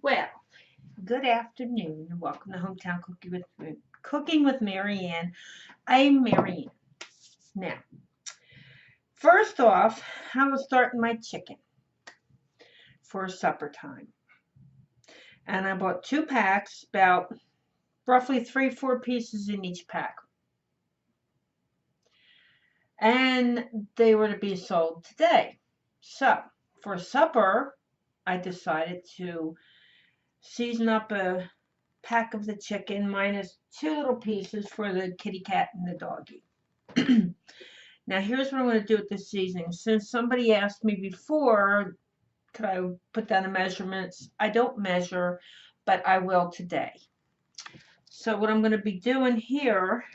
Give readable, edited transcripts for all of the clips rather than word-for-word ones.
Well, good afternoon and welcome to Hometown Cooking with Marianne. I'm Marianne. Now, first off, I was starting my chicken for supper time. And I bought 2 packs, about roughly 3-4 pieces in each pack. And they were to be sold today. So, for supper, I decided to season up a pack of the chicken minus 2 little pieces for the kitty cat and the doggy. Now here's what I'm going to do with this seasoning. Since somebody asked me before, could I put down the measurements? I don't measure, but I will today. So what I'm going to be doing here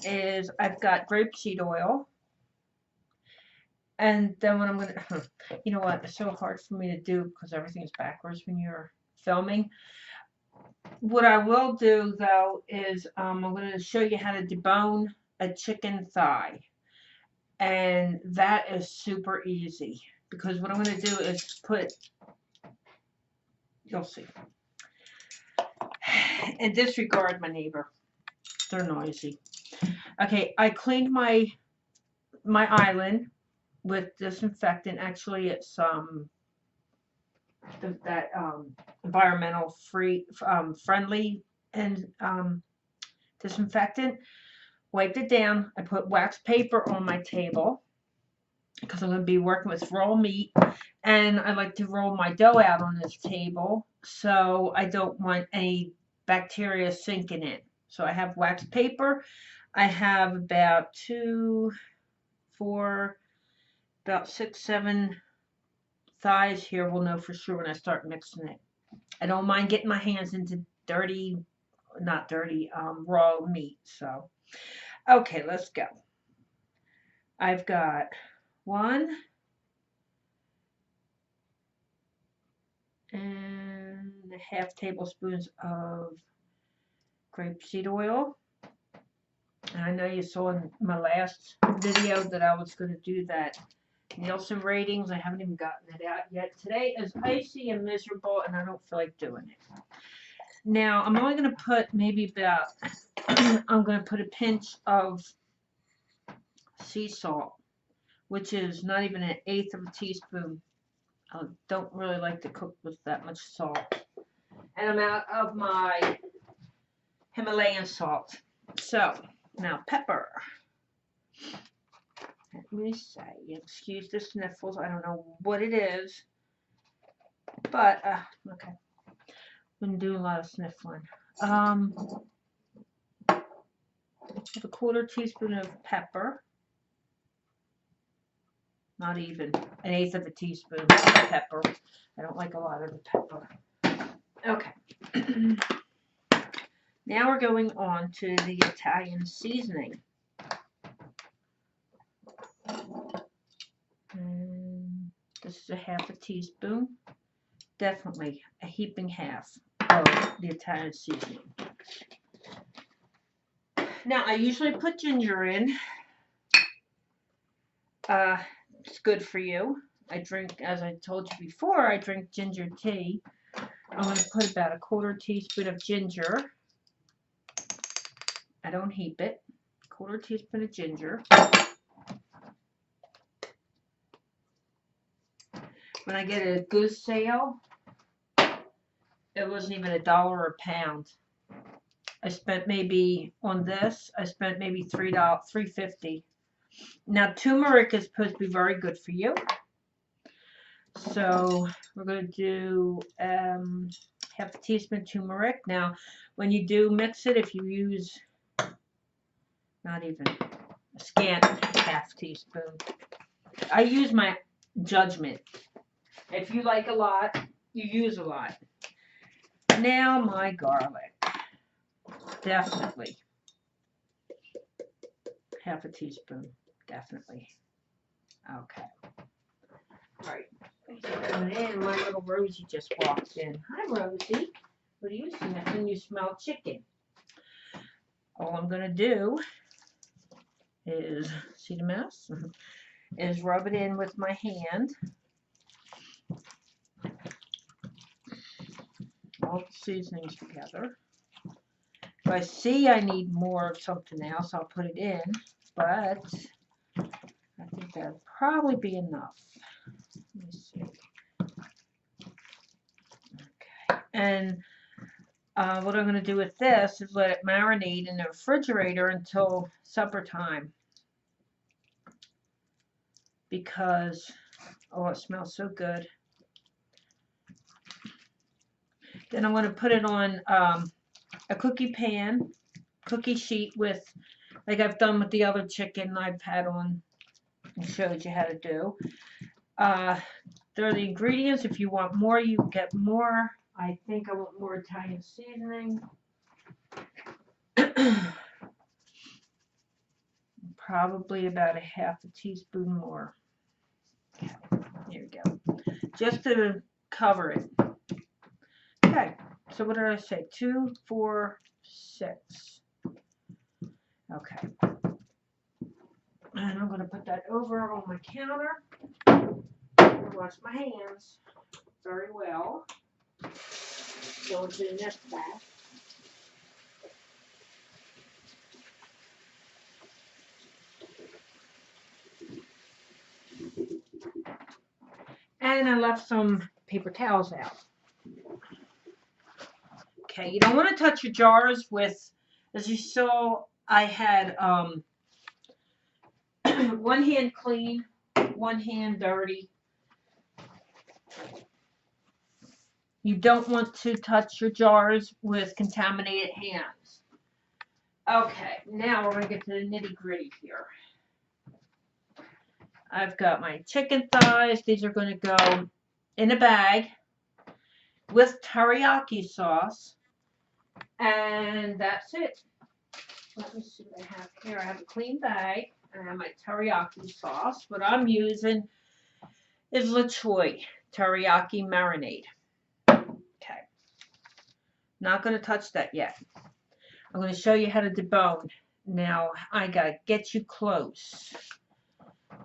is I've got grapeseed oil. And then what I'm going to, you know what, it's so hard for me to do because everything's backwards when you're filming. What I will do though is I'm going to show you how to debone a chicken thigh. And that is super easy because what I'm going to do is put, you'll see, and disregard my neighbor. They're noisy. Okay, I cleaned my island with disinfectant. Actually, it's that environmental friendly and disinfectant. Wiped it down. I put wax paper on my table because I'm going to be working with raw meat, and I like to roll my dough out on this table, so I don't want any bacteria sinking in. So I have wax paper. I have about 2, 4, about 6, 7 thighs here. We'll know for sure when I start mixing it. I don't mind getting my hands into not dirty, raw meat. So, okay, let's go. I've got 1 and a half tablespoons of grapeseed oil. And I know you saw in my last video that I was going to do that Nielsen ratings. I haven't even gotten it out yet. Today is icy and miserable, and I don't feel like doing it. Now, I'm only going to put maybe about, I'm going to put a pinch of sea salt, which is not even 1/8 of a teaspoon. I don't really like to cook with that much salt. And I'm out of my Himalayan salt. So, now pepper. Let me say, excuse the sniffles. I don't know what it is. But, okay. Been doing a lot of sniffling. Have a 1/4 teaspoon of pepper. Not even 1/8 of a teaspoon of pepper. I don't like a lot of the pepper. Okay. Now we're going on to the Italian seasoning. And this is a 1/2 teaspoon. Definitely a heaping half of the Italian seasoning. Now I usually put ginger in. It's good for you. I drink, as I told you before, I drink ginger tea. I'm going to put about a 1/4 teaspoon of ginger. I don't heap it. 1/4 teaspoon of ginger. When I get a good sale, it wasn't even $1 a pound. I spent maybe on this. I spent maybe $3.50. Now turmeric is supposed to be very good for you. So we're going to do 1/2 teaspoon turmeric. Now, when you do mix it, if you use not even a scant 1/2 teaspoon, I use my judgment. If you like a lot, you use a lot. Now my garlic, definitely 1/2 teaspoon, definitely. Okay. All right. Coming in, my little Rosie just walked in. Hi, Rosie. What do you smell when you smell chicken? All I'm going to do is, see the mess? Is rub it in with my hand. all the seasonings together. If I see I need more of something else, I'll put it in, but I think that'll probably be enough. Let me see. Okay, and what I'm going to do with this is let it marinate in the refrigerator until supper time, because, oh, it smells so good. Then I'm going to put it on a cookie sheet with, like I've done with the other chicken I've had on and showed you how to do. There are the ingredients. If you want more, you get more. I think I want more Italian seasoning. Probably about a half a teaspoon more. Okay, here we go. Just to cover it. Okay, so what did I say? 2, 4, 6. Okay. And I'm going to put that over on my counter. Wash my hands very well. Go into the next batch. And I left some paper towels out. Okay, you don't want to touch your jars with, as you saw, I had one hand clean, one hand dirty. You don't want to touch your jars with contaminated hands. Okay, now we're going to get to the nitty-gritty here. I've got my chicken thighs. These are going to go in a bag with teriyaki sauce. And that's it. Let me see what I have here. I have a clean bag. I have my teriyaki sauce. What I'm using is forTwo teriyaki marinade. Okay. Not going to touch that yet. I'm going to show you how to debone. Now, I got to get you close,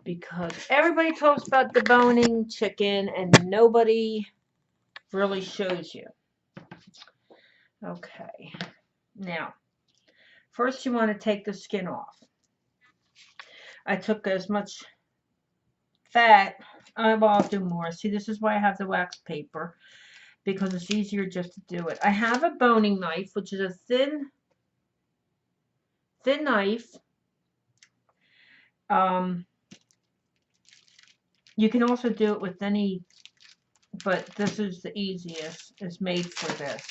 because everybody talks about deboning chicken and nobody really shows you. Okay. Now, first you want to take the skin off. I took as much fat. Well, I'll do more. See, this is why I have the wax paper, because it's easier just to do it. I have a boning knife, which is a thin knife. You can also do it with any, but this is the easiest. It's made for this.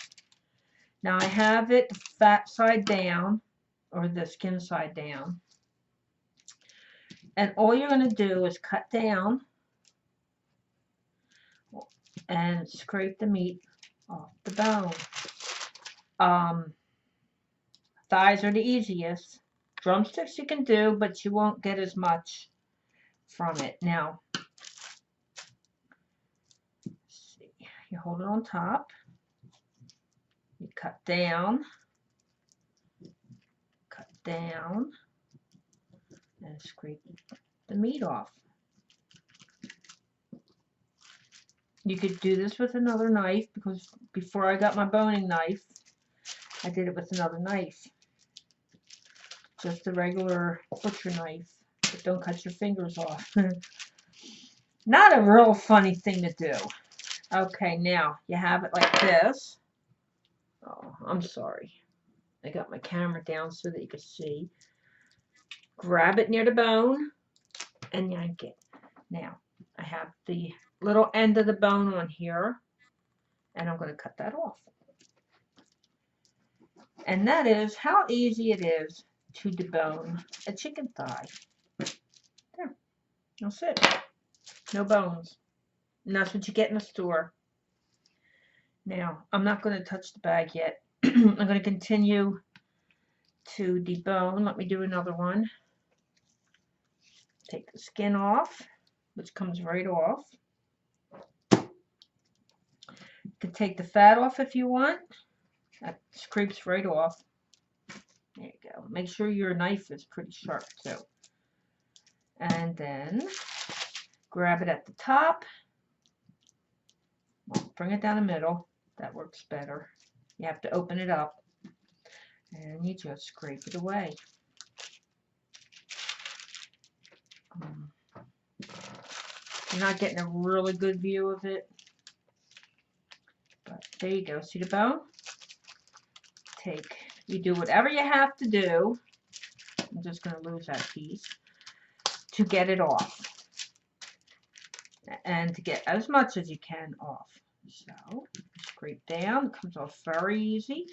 Now I have it fat side down, or the skin side down. And all you're going to do is cut down and scrape the meat off the bone. Thighs are the easiest. Drumsticks you can do, but you won't get as much from it. Now, let's see. You hold it on top. You cut down, and scrape the meat off. You could do this with another knife, because before I got my boning knife, I did it with another knife. Just a regular butcher knife, but don't cut your fingers off. Not a real funny thing to do. Okay, now you have it like this. Oh, I'm sorry. I got my camera down so that you can see. Grab it near the bone and yank it. Now, I have the little end of the bone on here, and I'm going to cut that off. And that is how easy it is to debone a chicken thigh. There. That's it. No bones. And that's what you get in the store. Now, I'm not going to touch the bag yet. I'm going to continue to debone. Let me do another one. Take the skin off, which comes right off. You can take the fat off if you want. That scrapes right off. There you go. Make sure your knife is pretty sharp too. And then grab it at the top. Bring it down the middle. That works better. You have to open it up and you just scrape it away. You're not getting a really good view of it, but there you go. See the bone? You do whatever you have to do. I'm just going to lose that piece to get it off, and to get as much as you can off. So scrape down. It comes off very easy.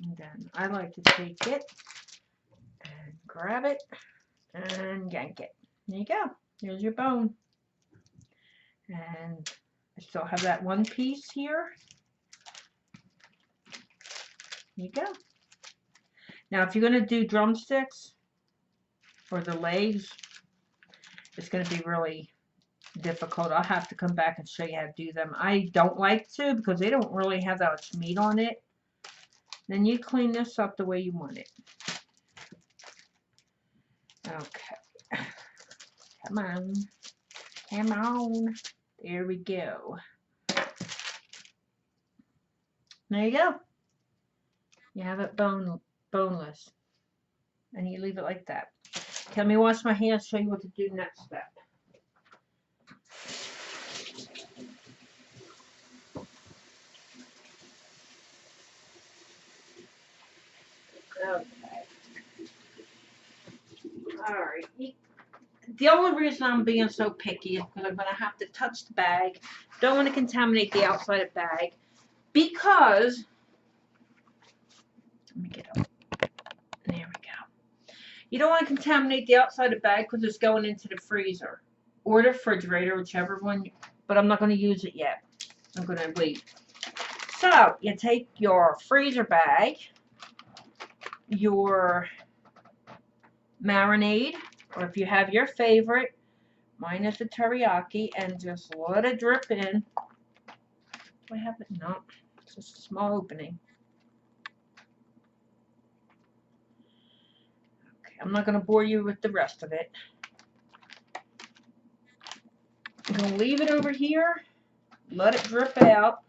And then I like to take it and grab it and yank it. There you go. There's your bone. And I still have that one piece here. There you go. Now, if you're going to do drumsticks or the legs, it's going to be really difficult. I'll have to come back and show you how to do them. I don't like to because they don't really have that much meat on it. Then you clean this up the way you want it. Okay. Come on. Come on. There we go. There you go. You have it boneless. And you leave it like that. Okay, let me wash my hands, show you what to do next step. Okay. Alright. The only reason I'm being so picky is because I'm going to have to touch the bag. Don't want to contaminate the outside of the bag. Because, let me get up. There we go. You don't want to contaminate the outside of the bag because it's going into the freezer or the refrigerator, whichever one. But I'm not going to use it yet. I'm going to wait. So, you take your freezer bag, your marinade, or if you have your favorite, mine is the teriyaki, and just let it drip in. Do I have it? No, it's just a small opening. Okay, I'm not going to bore you with the rest of it. I'm going to leave it over here, let it drip out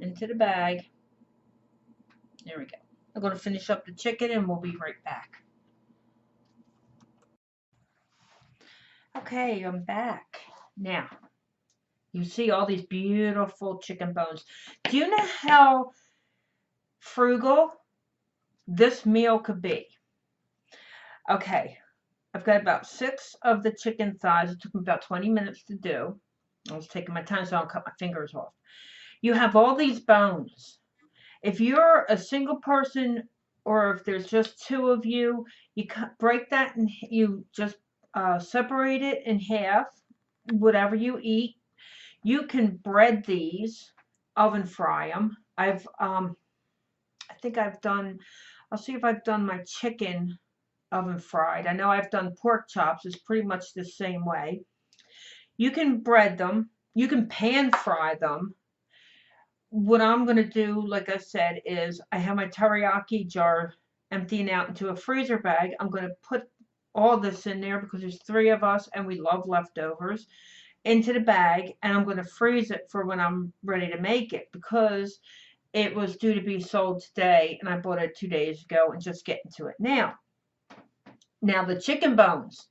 into the bag. There we go. I'm going to finish up the chicken and we'll be right back. Okay, I'm back. Now, you see all these beautiful chicken bones. Do you know how frugal this meal could be? Okay, I've got about 6 of the chicken thighs. It took me about 20 minutes to do. I was taking my time so I don't cut my fingers off. You have all these bones. If you're a single person or if there's just 2 of you, you break that and you just separate it in half, whatever you eat. You can bread these, oven fry them. I think I've done, I'll see if I've done my chicken oven fried. I know I've done pork chops. It's pretty much the same way. You can bread them. You can pan fry them. What I'm going to do, like I said, is I have my teriyaki jar emptying out into a freezer bag. I'm going to put all this in there because there's 3 of us and we love leftovers, into the bag, and I'm going to freeze it for when I'm ready to make it because it was due to be sold today and I bought it 2 days ago and just getting to it now. Now the chicken bones.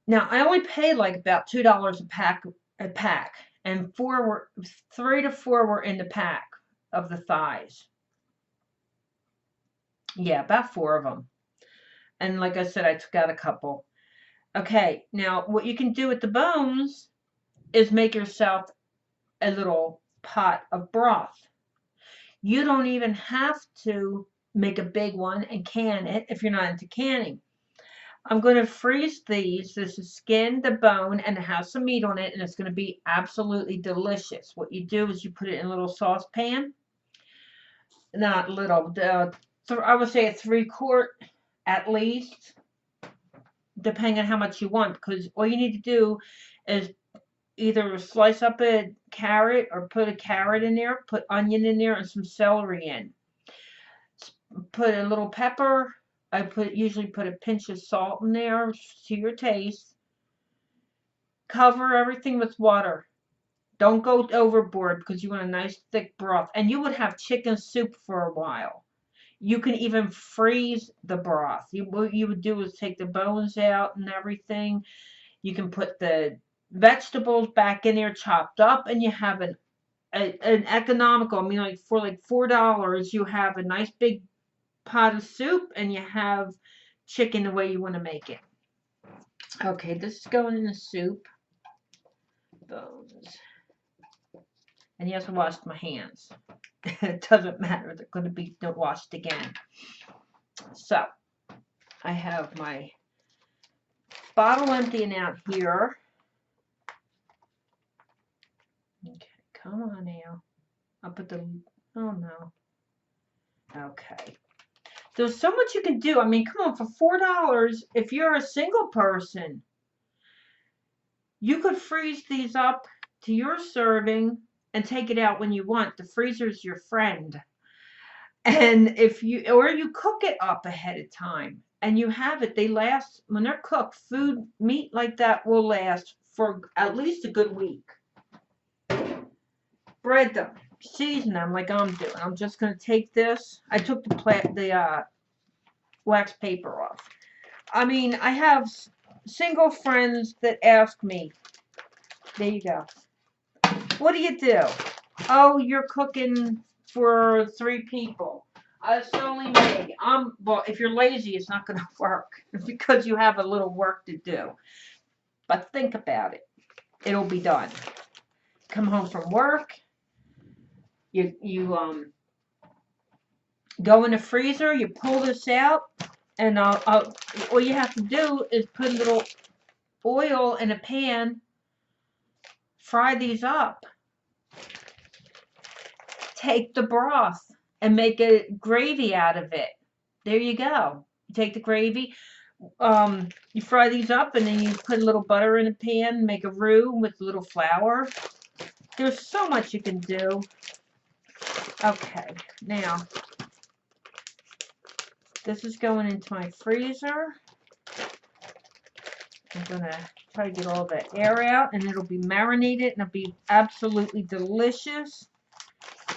Now I only paid like about $2 a pack, and 3 to 4 were in the pack of the thighs. Yeah, about 4 of them. And like I said, I took out a couple. Okay, now what you can do with the bones is make yourself a little pot of broth. You don't even have to make a big one and can it if you're not into canning. I'm going to freeze these. This is skin, the bone, and it has some meat on it, and it's going to be absolutely delicious. What you do is you put it in a little saucepan. Not little, I would say a 3-quart at least, depending on how much you want, because all you need to do is either slice up a carrot or put a carrot in there, put onion in there, and some celery in. Put a little pepper. I usually put a pinch of salt in there to your taste. Cover everything with water. Don't go overboard because you want a nice thick broth. And you would have chicken soup for a while. You can even freeze the broth. What you would do is take the bones out and everything. You can put the vegetables back in there chopped up, and you have an economical. I mean, like for like $4, you have a nice big pot of soup, and you have chicken the way you want to make it. Okay, this is going in the soup. Bones. And yes, I washed my hands. It doesn't matter. They're going to be washed again. So, I have my bottle emptying out here. Okay, come on now. I'll put the, oh no. Okay. There's so much you can do. I mean, come on, for $4, if you're a single person, you could freeze these up to your serving and take it out when you want. The freezer's your friend. And if you, or you cook it up ahead of time and you have it, they last, when they're cooked, meat like that will last for at least a good week. Bread them, season them like I'm doing. I'm just going to take this. I took the wax paper off. I mean, I have single friends that ask me, there you go, what do you do? Oh, you're cooking for 3 people. It's only me. Well, if you're lazy, it's not going to work because you have a little work to do. But think about it. It'll be done. Come home from work. You go in the freezer. You pull this out, and all you have to do is put a little oil in a pan. Fry these up. Take the broth and make a gravy out of it. There you go. You take the gravy, you fry these up, and then you put a little butter in a pan, make a roux with a little flour. There's so much you can do. Okay, now, this is going into my freezer. I'm going to try to get all that air out, and it'll be marinated, and it'll be absolutely delicious.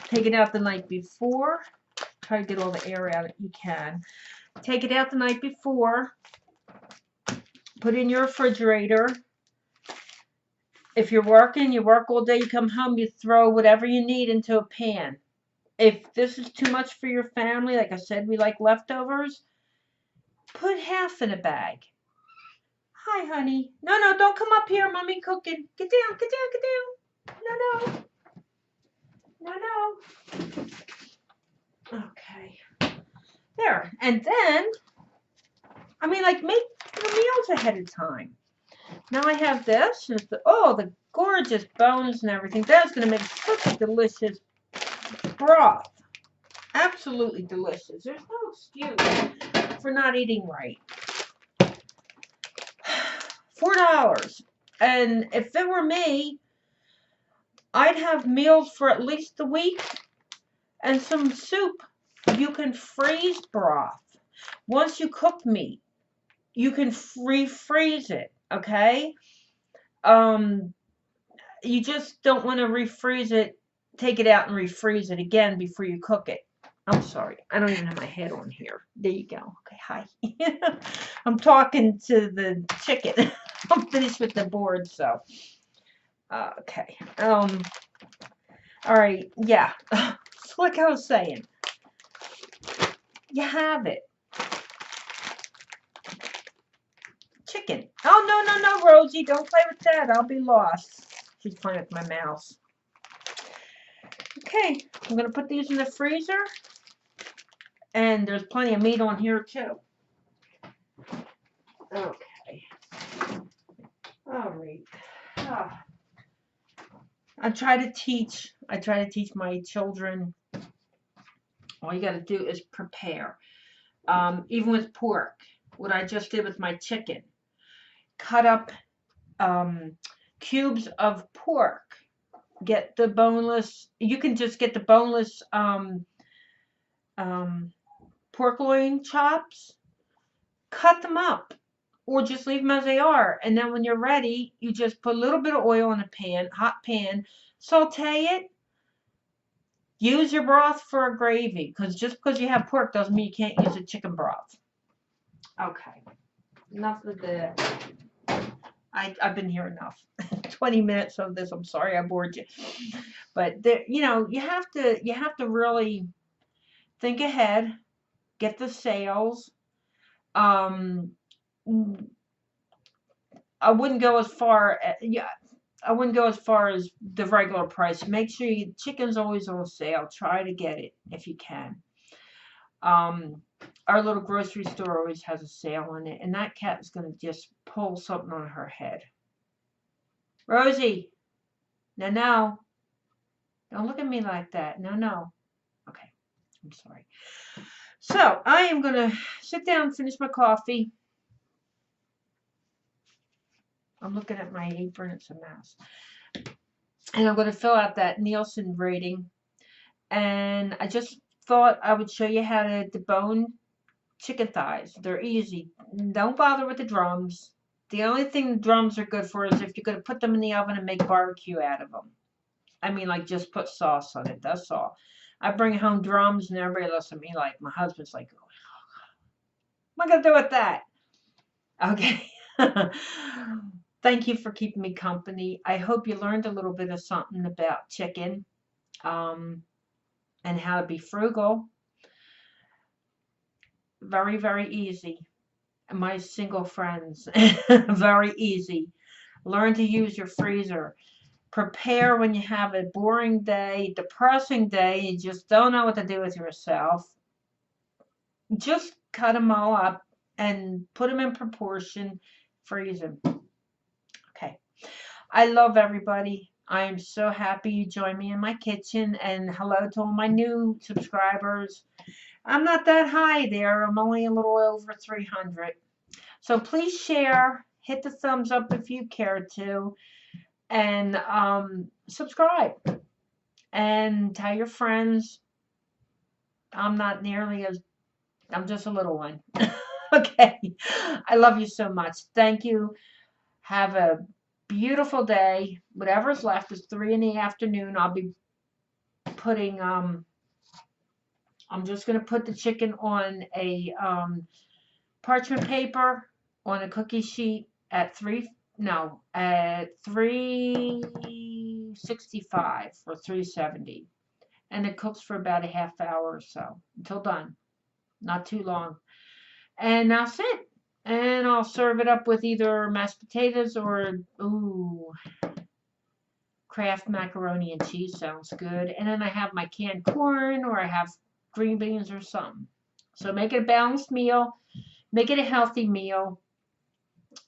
Take it out the night before. Try to get all the air out that you can. Take it out the night before. Put it in your refrigerator. If you're working, you work all day, you come home, you throw whatever you need into a pan. If this is too much for your family, like I said, we like leftovers, put half in a bag. Hi, honey. No, don't come up here. Mommy cooking. Get down, get down, get down. No. Okay. There. And then, I mean, like, make your meals ahead of time. Now I have this. The gorgeous bones and everything. That's going to make such a delicious broth. Absolutely delicious. There's no excuse for not eating right. $4. And if it were me, I'd have meals for at least a week and some soup. You can freeze broth. Once you cook meat, you can refreeze it, okay? You just don't want to refreeze it, take it out and refreeze it again before you cook it. I'm sorry, I don't even have my head on here. There you go. Okay, hi. I'm talking to the chicken. I'm finished with the board, so. Okay. All right, yeah. So like I was saying, you have it. Chicken. Oh, no, Rosie, don't play with that. I'll be lost. She's playing with my mouse. Okay, I'm going to put these in the freezer. And there's plenty of meat on here, too. Okay. All right. I try to teach my children, all you got to do is prepare. Even with pork, what I just did with my chicken. Cut up cubes of pork. Get the boneless, you can just get the boneless pork loin chops. Cut them up. or just leave them as they are. And then when you're ready, you just put a little bit of oil in a pan, hot pan, saute it. Use your broth for a gravy, because just because you have pork doesn't mean you can't use a chicken broth. Okay, enough of that. I've been here enough. 20 minutes of this. I'm sorry I bored you, but there, you know, you have to really think ahead, get the sales. I wouldn't go as far. I wouldn't go as far as the regular price. Make sure chicken's always on sale. Try to get it if you can. Our little grocery store always has a sale on it, and that cat is going to just pull something on her head. Rosie, no, don't look at me like that. No. Okay, I'm sorry. So I am going to sit down and finish my coffee. I'm looking at my apron. It's a mess. And I'm going to fill out that Nielsen rating. And I just thought I would show you how to debone chicken thighs. They're easy. Don't bother with the drums. The only thing the drums are good for is if you're going to put them in the oven and make barbecue out of them. I mean, like, just put sauce on it. That's all. I bring home drums and everybody looks at me like, my husband's like, what am I going to do with that? Okay. Thank you for keeping me company. I hope you learned a little bit of something about chicken and how to be frugal. Very, very easy. My single friends, very easy. Learn to use your freezer. Prepare when you have a boring day, depressing day, you just don't know what to do with yourself. Just cut them all up and put them in proportion. Freeze them. Okay. I love everybody. I am so happy you joined me in my kitchen, and hello to all my new subscribers. I'm not that high there. I'm only a little over 300. So please share, hit the thumbs up if you care to, and subscribe. And tell your friends I'm not nearly as, I'm just a little one. Okay. I love you so much. Thank you. Have a beautiful day. Whatever's left is 3 in the afternoon. I'll be putting, I'm just going to put the chicken on a parchment paper on a cookie sheet at 365 or 370. And it cooks for about a half hour or so until done. Not too long. And that's it. And I'll serve it up with either mashed potatoes or, Kraft macaroni and cheese. Sounds good. And then I have my canned corn, or I have green beans or something. So make it a balanced meal. Make it a healthy meal.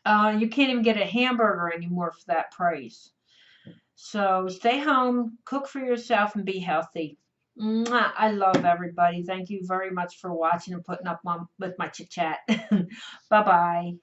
You can't even get a hamburger anymore for that price. So stay home, cook for yourself, and be healthy. Mwah, I love everybody. Thank you very much for watching and putting up with my chit-chat. Bye-bye.